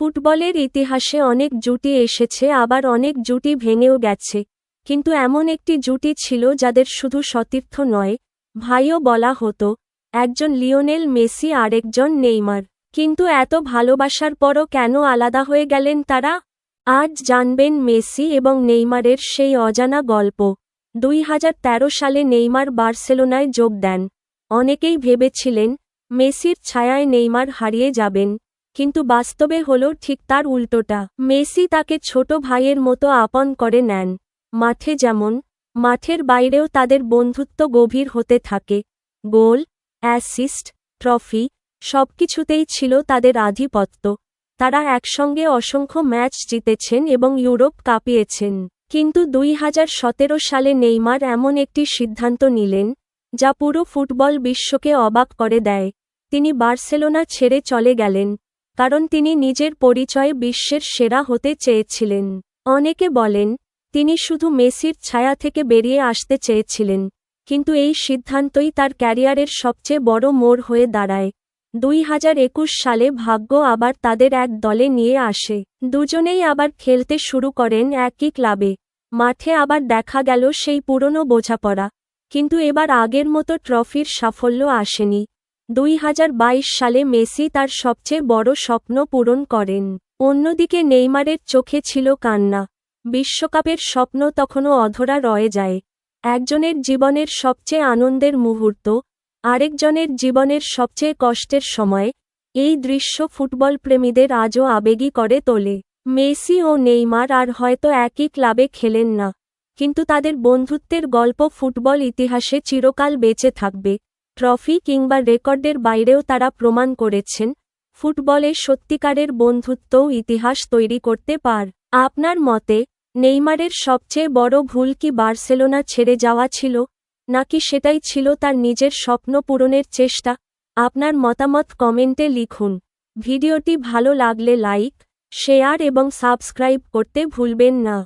ফুটবলের ইতিহাসে অনেক জুটি এসেছে, আবার অনেক জুটি ভেঙেও গেছে, কিন্তু এমন একটি জুটি ছিল যাদের শুধু সতীর্থ নয়, ভাইও বলা হতো। একজন লিওনেল মেসি, আরেকজন নেইমার। কিন্তু এত ভালোবাসার পরও কেন আলাদা হয়ে গেলেন তারা? আজ জানবেন মেসি এবং নেইমারের সেই অজানা গল্প। 2013 সালে নেইমার বার্সেলোনায় যোগ দেন। অনেকেই ভেবেছিলেন মেসির ছায়ায় নেইমার হারিয়ে যাবেন, কিন্তু বাস্তবে হলো ঠিক তার উল্টোটা। মেসি তাকে ছোট ভাইয়ের মতো আপন করে নেন। মাঠে যেমন, মাঠের বাইরেও তাদের বন্ধুত্ব গভীর হতে থাকে। গোল, অ্যাসিস্ট, ট্রফি, সবকিছুতেই ছিল তাদের আধিপত্য। তারা একসঙ্গে অসংখ্য ম্যাচ জিতেছেন এবং ইউরোপ কাঁপিয়েছেন। কিন্তু 2017 সালে নেইমার এমন একটি সিদ্ধান্ত নিলেন, যা পুরো ফুটবল বিশ্বকে অবাক করে দেয়। তিনি বার্সেলোনা ছেড়ে চলে গেলেন, কারণ তিনি নিজের পরিচয়ে বিশ্বের সেরা হতে চেয়েছিলেন। অনেকে বলেন, তিনি শুধু মেসির ছায়া থেকে বেরিয়ে আসতে চেয়েছিলেন, কিন্তু এই সিদ্ধান্তই তার ক্যারিয়ারের সবচেয়ে বড় মোড় হয়ে দাঁড়ায়। 2021 সালে ভাগ্য আবার তাদের এক দলে নিয়ে আসে। দুজনেই আবার খেলতে শুরু করেন একই ক্লাবে। মাঠে আবার দেখা গেল সেই পুরনো বোঝাপড়া, কিন্তু এবার আগের মতো ট্রফির সাফল্য আসেনি। 2022 সালে মেসি তার সবচেয়ে বড় স্বপ্ন পূরণ করেন। অন্যদিকে নেইমারের চোখে ছিল কান্না। বিশ্বকাপের স্বপ্ন তখনও অধরা রয়ে যায়। একজনের জীবনের সবচেয়ে আনন্দের মুহূর্ত, আরেকজনের জীবনের সবচেয়ে কষ্টের সময়। এই দৃশ্য ফুটবল প্রেমীদের আজও আবেগী করে তোলে। মেসি ও নেইমার আর হয়তো একই ক্লাবে খেলেন না, কিন্তু তাদের বন্ধুত্বের গল্প ফুটবল ইতিহাসে চিরকাল বেঁচে থাকবে। ট্রফি কিংবা রেকর্ডের বাইরেও তারা প্রমাণ করেছেন, ফুটবলে সত্যিকারের বন্ধুত্বও ইতিহাস তৈরি করতে পারে। আপনার মতে, নেইমারের সবচেয়ে বড় ভুল কি বার্সেলোনা ছেড়ে যাওয়া ছিল, নাকি সেটাই ছিল তার নিজের স্বপ্ন পূরণের চেষ্টা? আপনার মতামত কমেন্টে লিখুন। ভিডিওটি ভালো লাগলে লাইক, শেয়ার এবং সাবস্ক্রাইব করতে ভুলবেন না।